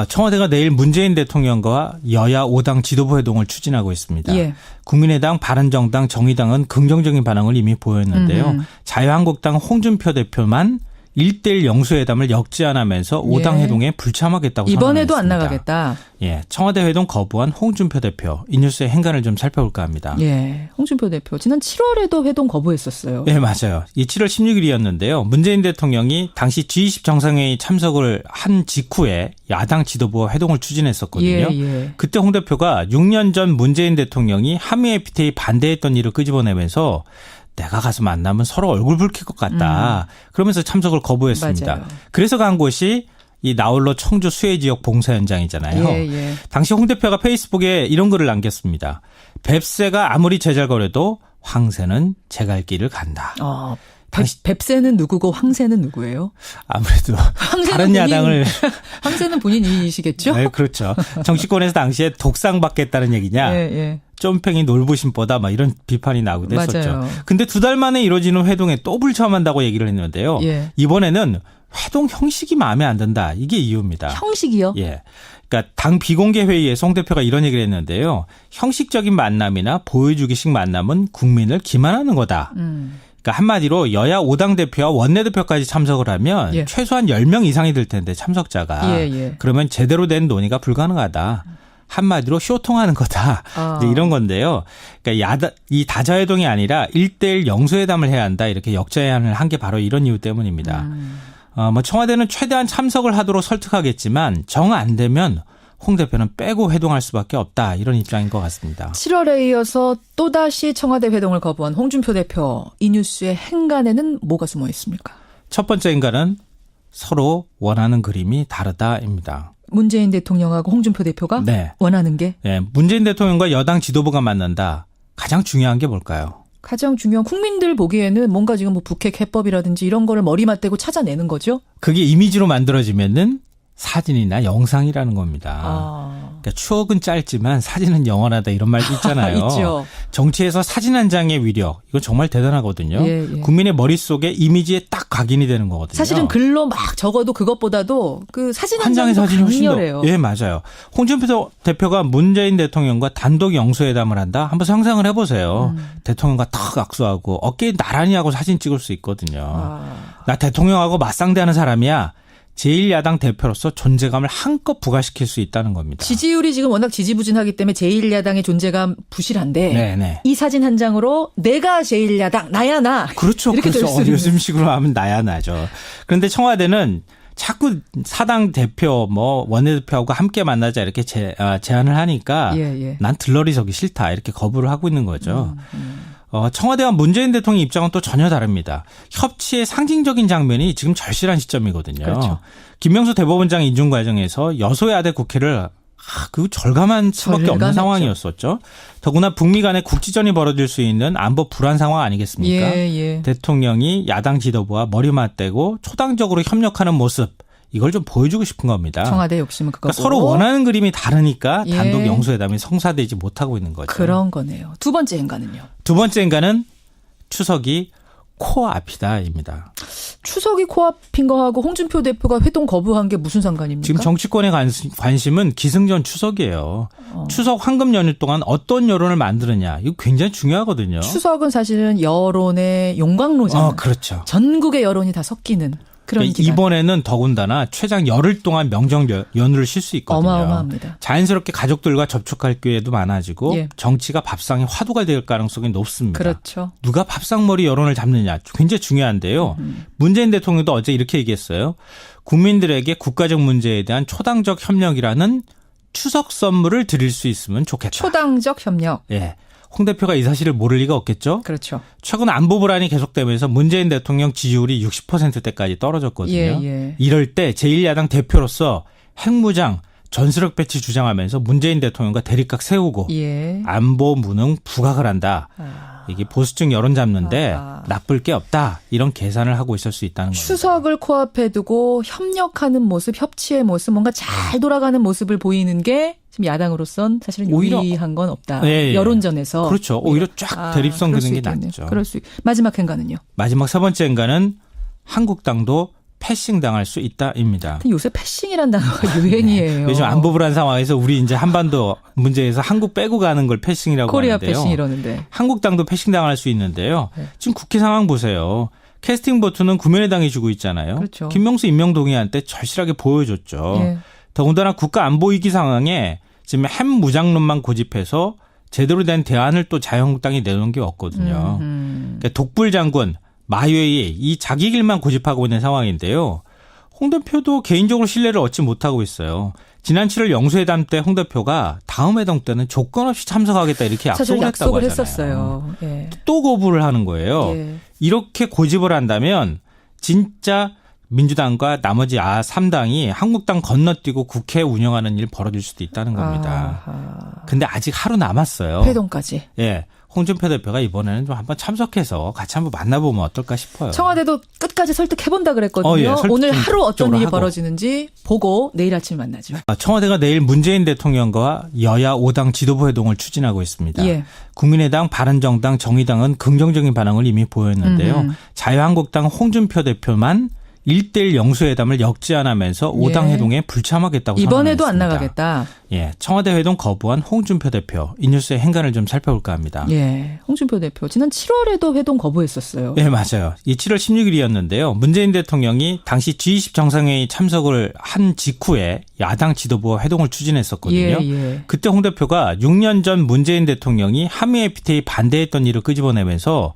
청와대가 내일 문재인 대통령과 여야 5당 지도부 회동을 추진하고 있습니다. 예. 국민의당, 바른정당, 정의당은 긍정적인 반응을 이미 보였는데요. 자유한국당 홍준표 대표만 1대1 영수회담을 역제안하면서 5당 예. 회동에 불참하겠다고 이번에도 선언했습니다. 안 나가겠다. 예, 청와대 회동 거부한 홍준표 대표. 이 뉴스의 행간을 좀 살펴볼까 합니다. 예, 홍준표 대표 지난 7월에도 회동 거부했었어요. 네, 맞아요. 이 7월 16일이었는데요. 문재인 대통령이 당시 G20 정상회의 참석을 한 직후에 야당 지도부와 회동을 추진했었거든요. 예. 그때 홍 대표가 6년 전 문재인 대통령이 한미 FTA 반대했던 일을 끄집어내면서 내가 가서 만나면 서로 얼굴 붉힐 것 같다. 그러면서 참석을 거부했습니다. 맞아요. 그래서 간 곳이 이 나홀로 청주 수해 지역 봉사 현장이잖아요. 예. 당시 홍 대표가 페이스북에 이런 글을 남겼습니다. 뱁새가 아무리 제잘거려도 황새는 제 갈 길을 간다. 뱁새는 누구고 황새는 누구예요? 아무래도 다른 야당을 황새는 본인이시겠죠? 네, 그렇죠. 정치권에서 당시에 독상 받겠다는 얘기냐. 예. 쫌팽이 놀부심보다 막 이런 비판이 나오기도 했었죠. 맞아요. 근데 2달 만에 이루어지는 회동에 또 불참한다고 얘기를 했는데요. 예. 이번에는 회동 형식이 마음에 안 든다. 이게 이유입니다. 형식이요? 예. 그러니까 당 비공개 회의에서 홍 대표가 이런 얘기를 했는데요. 형식적인 만남이나 보여주기식 만남은 국민을 기만하는 거다. 그러니까 한마디로 여야 5당 대표와 원내대표까지 참석을 하면 예. 최소한 10명 이상이 될 텐데 참석자가. 예. 그러면 제대로 된 논의가 불가능하다. 한마디로 쇼통하는 거다. 이제 이런 건데요. 그러니까 이 다자회동이 아니라 1대1 영수회담을 해야 한다. 이렇게 역제안을 한 게 바로 이런 이유 때문입니다. 청와대는 최대한 참석을 하도록 설득하겠지만 정 안 되면 홍 대표는 빼고 회동할 수밖에 없다. 이런 입장인 것 같습니다. 7월에 이어서 또다시 청와대 회동을 거부한 홍준표 대표. 이 뉴스의 행간에는 뭐가 숨어 있습니까? 첫 번째 인간은 서로 원하는 그림이 다르다입니다. 문재인 대통령하고 홍준표 대표가 네. 원하는 게? 네, 문재인 대통령과 여당 지도부가 만난다. 가장 중요한 게 뭘까요? 가장 중요한 국민들 보기에는 뭔가 지금 뭐 북핵 해법이라든지 이런 거를 머리 맞대고 찾아내는 거죠? 그게 이미지로 만들어지면은 사진이나 영상이라는 겁니다. 그러니까 추억은 짧지만 사진은 영원하다 이런 말도 있잖아요. 있죠. 정치에서 사진 한 장의 위력 이건 정말 대단하거든요. 예. 국민의 머릿속에 이미지에 딱 각인이 되는 거거든요. 사실은 글로 막 적어도 그것보다도 그 사진 한 장의 사진이 훨씬 더. 강렬해요. 예, 맞아요. 홍준표 대표가 문재인 대통령과 단독 영수회담을 한다. 한번 상상을 해보세요. 대통령과 탁 악수하고 어깨에 나란히 하고 사진 찍을 수 있거든요. 나 대통령하고 맞상대하는 사람이야. 제1야당 대표로서 존재감을 한껏 부각시킬 수 있다는 겁니다. 지지율이 지금 워낙 지지부진하기 때문에 제1야당의 존재감 부실한데 네네. 이 사진 한 장으로 내가 제1야당 나야 나. 그렇죠. 이렇게 될 수 있는. 요즘식으로 하면 나야 나죠. 그런데 청와대는 자꾸 사당 대표 원내대표하고 함께 만나자 이렇게 제안을 하니까 난 들러리서기 싫다 이렇게 거부를 하고 있는 거죠. 청와대와 문재인 대통령 입장은 또 전혀 다릅니다. 협치의 상징적인 장면이 지금 절실한 시점이거든요. 그렇죠. 김명수 대법원장 인준 과정에서 여소야대 국회를 그 절감한 수밖에 없는 상황이었었죠. 더구나 북미 간의 국지전이 벌어질 수 있는 안보 불안 상황 아니겠습니까? 대통령이 야당 지도부와 머리 맞대고 초당적으로 협력하는 모습. 이걸 좀 보여주고 싶은 겁니다. 청와대 욕심은 그거고. 그러니까 서로 원하는 그림이 다르니까 단독 영수회담이 성사되지 못하고 있는 거죠. 그런 거네요. 두 번째 인간은요? 두 번째 인간은 추석이 코앞이다입니다. 추석이 코앞인 거하고 홍준표 대표가 회동 거부한 게 무슨 상관입니까? 지금 정치권의 관심은 기승전 추석이에요. 추석 황금 연휴 동안 어떤 여론을 만드느냐. 이거 굉장히 중요하거든요. 추석은 사실은 여론의 용광로잖아요. 그렇죠. 전국의 여론이 다 섞이는. 그러니까 이번에는 더군다나 최장 열흘 동안 명절 연휴를 쉴 수 있거든요. 어마어마합니다. 자연스럽게 가족들과 접촉할 기회도 많아지고 정치가 밥상의 화두가 될 가능성이 높습니다. 그렇죠. 누가 밥상머리 여론을 잡느냐 굉장히 중요한데요. 문재인 대통령도 어제 이렇게 얘기했어요. 국민들에게 국가적 문제에 대한 초당적 협력이라는 추석 선물을 드릴 수 있으면 좋겠다. 초당적 협력. 예. 홍 대표가 이 사실을 모를 리가 없겠죠. 그렇죠. 최근 안보 불안이 계속되면서 문재인 대통령 지지율이 60%대까지 떨어졌거든요. 이럴 때 제1야당 대표로서 핵무장, 전술핵 배치 주장하면서 문재인 대통령과 대립각 세우고 안보 무능 부각을 한다. 이게 보수층 여론 잡는데 나쁠 게 없다. 이런 계산을 하고 있을 수 있다는 겁니다. 추석을 코앞에 두고 협력하는 모습, 협치의 모습, 뭔가 잘 돌아가는 모습을 보이는 게 지금 야당으로선 사실은 유리한 건 없다. 여론전에서. 그렇죠. 오히려 쫙 대립성 그는 게 낫죠. 마지막 행간은요? 마지막 세 번째 행간은 한국당도 패싱 당할 수 있다입니다. 요새 패싱이란 단어가 유행이에요. 요즘 안보 불안 상황에서 우리 이제 한반도 문제에서 한국 빼고 가는 걸 패싱이라고 코리아 하는데요. 패싱 이러는데. 한국당도 패싱 당할 수 있는데요. 네. 지금 국회 상황 보세요. 캐스팅 보트는 국민의당이 주고 있잖아요. 그렇죠. 김명수 임명 동의안 때 절실하게 보여줬죠. 예. 더군다나 국가 안보 위기 상황에 지금 핵 무장론만 고집해서 제대로 된 대안을 또 자유한국당이 내놓은 게 없거든요. 그러니까 독불 장군, 마웨이 이 자기 길만 고집하고 있는 상황인데요. 홍 대표도 개인적으로 신뢰를 얻지 못하고 있어요. 지난 7월 영수회담 때 홍 대표가 다음 회담 때는 조건 없이 참석하겠다 이렇게 약속을 했다고 하잖아요. 했었어요. 예. 또 거부를 하는 거예요. 예. 이렇게 고집을 한다면 진짜 민주당과 나머지 3당이 한국당 건너뛰고 국회 운영하는 일 벌어질 수도 있다는 겁니다. 근데 아직 하루 남았어요. 회동까지. 예. 홍준표 대표가 이번에는 좀 한번 참석해서 같이 한번 만나보면 어떨까 싶어요. 청와대도 끝까지 설득해본다 그랬거든요. 예, 오늘 하루 어떤 일이 하고. 벌어지는지 보고 내일 아침 만나죠. 청와대가 내일 문재인 대통령과 여야 5당 지도부 회동을 추진하고 있습니다. 예. 국민의당, 바른정당, 정의당은 긍정적인 반응을 이미 보였는데요. 자유한국당 홍준표 대표만 1대1 영수회담을 역제안하면서 5당 예. 회동에 불참하겠다고 이번에도 선언했습니다. 안 나가겠다. 예, 청와대 회동 거부한 홍준표 대표. 이 뉴스의 행간을 좀 살펴볼까 합니다. 예, 홍준표 대표 지난 7월에도 회동 거부했었어요. 네, 맞아요. 이 7월 16일이었는데요. 문재인 대통령이 당시 G20 정상회의 참석을 한 직후에 야당 지도부와 회동을 추진했었거든요. 예. 그때 홍 대표가 6년 전 문재인 대통령이 한미 FTA 반대했던 일을 끄집어내면서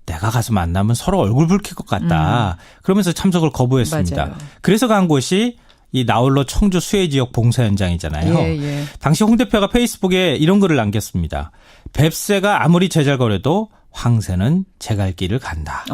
내가 가서 만나면 서로 얼굴 붉힐 것 같다. 그러면서 참석을 거부했습니다. 맞아요. 그래서 간 곳이 이 나홀로 청주 수해 지역 봉사 현장이잖아요. 예. 당시 홍 대표가 페이스북에 이런 글을 남겼습니다. 뱁새가 아무리 제잘거려도 황새는 제 갈 길을 간다.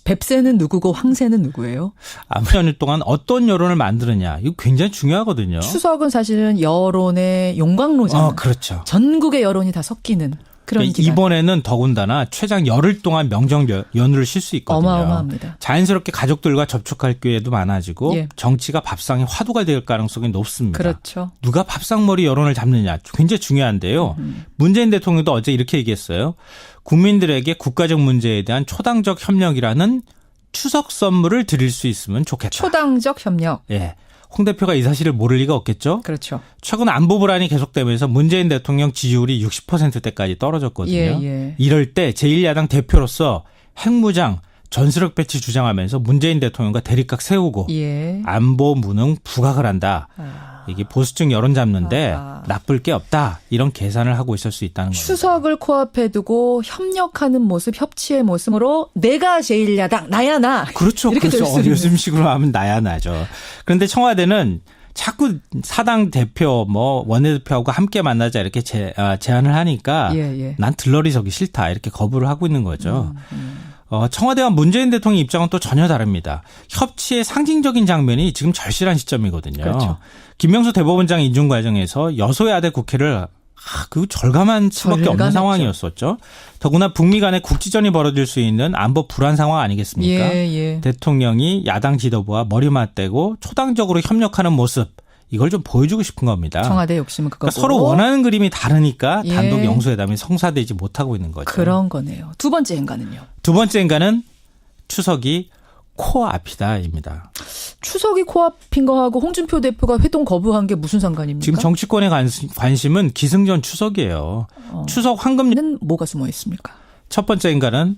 뱁새는 누구고 황새는 누구예요? 아무리 년 동안 어떤 여론을 만드느냐. 이거 굉장히 중요하거든요. 추석은 사실은 여론의 용광로잖아요. 그렇죠. 전국의 여론이 다 섞이는 그런 기간. 이번에는 더군다나 최장 열흘 동안 명정 연휴를 쉴 수 있거든요. 어마어마합니다. 자연스럽게 가족들과 접촉할 기회도 많아지고 예. 정치가 밥상의 화두가 될 가능성이 높습니다. 그렇죠. 누가 밥상머리 여론을 잡느냐 굉장히 중요한데요. 문재인 대통령도 어제 이렇게 얘기했어요. 국민들에게 국가적 문제에 대한 초당적 협력이라는 추석 선물을 드릴 수 있으면 좋겠다. 초당적 협력. 예. 홍 대표가 이 사실을 모를 리가 없겠죠. 그렇죠. 최근 안보 불안이 계속되면서 문재인 대통령 지지율이 60%대까지 떨어졌거든요. 예. 이럴 때 제1야당 대표로서 핵무장, 전술핵 배치 주장하면서 문재인 대통령과 대립각 세우고 예. 안보 무능 부각을 한다. 이게 보수층 여론 잡는데 나쁠 게 없다. 이런 계산을 하고 있을 수 있다는 거죠. 추석을 코앞에 두고 협력하는 모습, 협치의 모습으로 내가 제1야당, 나야 나. 그렇죠. 이렇게 될 수 있는. 요즘식으로 하면 나야 나죠. 그런데 청와대는 자꾸 사당 대표, 원내대표하고 함께 만나자 이렇게 제안을 하니까 예. 난 들러리 서기 싫다. 이렇게 거부를 하고 있는 거죠. 청와대와 문재인 대통령 입장은 또 전혀 다릅니다. 협치의 상징적인 장면이 지금 절실한 시점이거든요. 그렇죠. 김명수 대법원장 인준 과정에서 여소야대 국회를 그 절감한 수밖에 없는 절감했죠. 상황이었었죠. 더구나 북미 간의 국지전이 벌어질 수 있는 안보 불안 상황 아니겠습니까? 예. 대통령이 야당 지도부와 머리 맞대고 초당적으로 협력하는 모습 이걸 좀 보여주고 싶은 겁니다. 청와대 욕심은 그거고. 그러니까 서로 원하는 그림이 다르니까 예. 단독 영수회담이 성사되지 못하고 있는 거죠. 그런 거네요. 두 번째 행간은요. 두 번째 행간은 추석이 코앞이다입니다. 추석이 코앞인 거하고 홍준표 대표가 회동 거부한 게 무슨 상관입니까? 지금 정치권의 관심은 기승전 추석이에요. 추석 황금리는 뭐가 숨어 있습니까? 첫 번째 행간은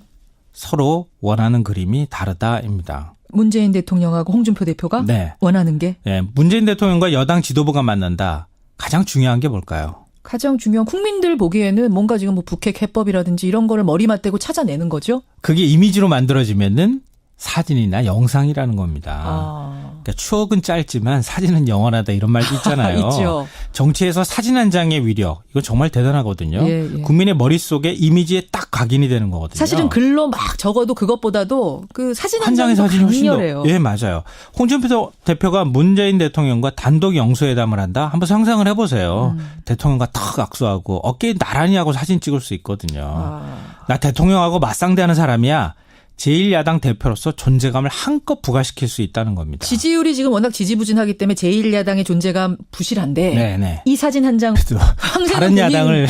서로 원하는 그림이 다르다입니다. 문재인 대통령하고 홍준표 대표가 네. 원하는 게? 네, 문재인 대통령과 여당 지도부가 만난다. 가장 중요한 게 뭘까요? 가장 중요한 국민들 보기에는 뭔가 지금 북핵 해법이라든지 이런 거를 머리 맞대고 찾아내는 거죠? 그게 이미지로 만들어지면은 사진이나 영상이라는 겁니다. 그러니까 추억은 짧지만 사진은 영원하다 이런 말도 있잖아요. 있죠. 정치에서 사진 한 장의 위력 이거 정말 대단하거든요. 예. 국민의 머릿속에 이미지에 딱 각인이 되는 거거든요. 사실은 글로 막 적어도 그것보다도 그 사진 한 장의 사진이 훨씬 더. 강렬해요. 예, 맞아요. 홍준표 대표가 문재인 대통령과 단독 영수회담을 한다? 한번 상상을 해보세요. 대통령과 탁 악수하고 어깨에 나란히 하고 사진 찍을 수 있거든요. 나 대통령하고 맞상대하는 사람이야. 제1야당 대표로서 존재감을 한껏 부각시킬 수 있다는 겁니다. 지지율이 지금 워낙 지지부진하기 때문에 제1야당의 존재감 부실한데 네네. 이 사진 한 장 다른 야당을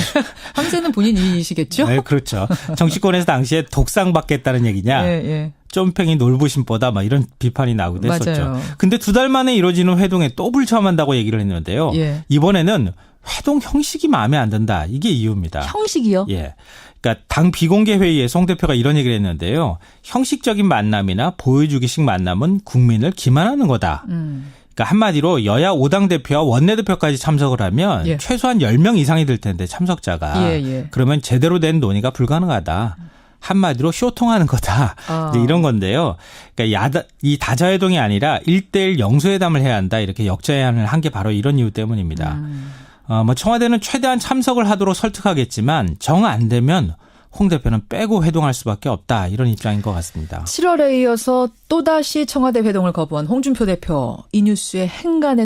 황새는 본인이시겠죠? 네, 그렇죠. 정치권에서 당시에 독상 받겠다는 얘기냐? 예. 점팽이 놀부심보다 막 이런 비판이 나오기도 했었죠. 맞아요. 근데 2달 만에 이루어지는 회동에 또 불참한다고 얘기를 했는데요. 예. 이번에는 회동 형식이 마음에 안 든다. 이게 이유입니다. 형식이요? 예. 그러니까 당 비공개 회의에 송 대표가 이런 얘기를 했는데요. 형식적인 만남이나 보여주기식 만남은 국민을 기만하는 거다. 그러니까 한마디로 여야 5당 대표와 원내대표까지 참석을 하면 예. 최소한 10명 이상이 될 텐데 참석자가. 예. 그러면 제대로 된 논의가 불가능하다. 한마디로 쇼통하는 거다. 이제 이런 건데요. 그러니까 이 다자회동이 아니라 1대1 영수회담을 해야 한다. 이렇게 역제안을 한 게 바로 이런 이유 때문입니다. 뭐 청와대는 최대한 참석을 하도록 설득하겠지만 정 안 되면 홍 대표는 빼고 회동할 수밖에 없다. 이런 입장인 것 같습니다. 7월에 이어서 또다시 청와대 회동을 거부한 홍준표 대표. 이 뉴스에 행간에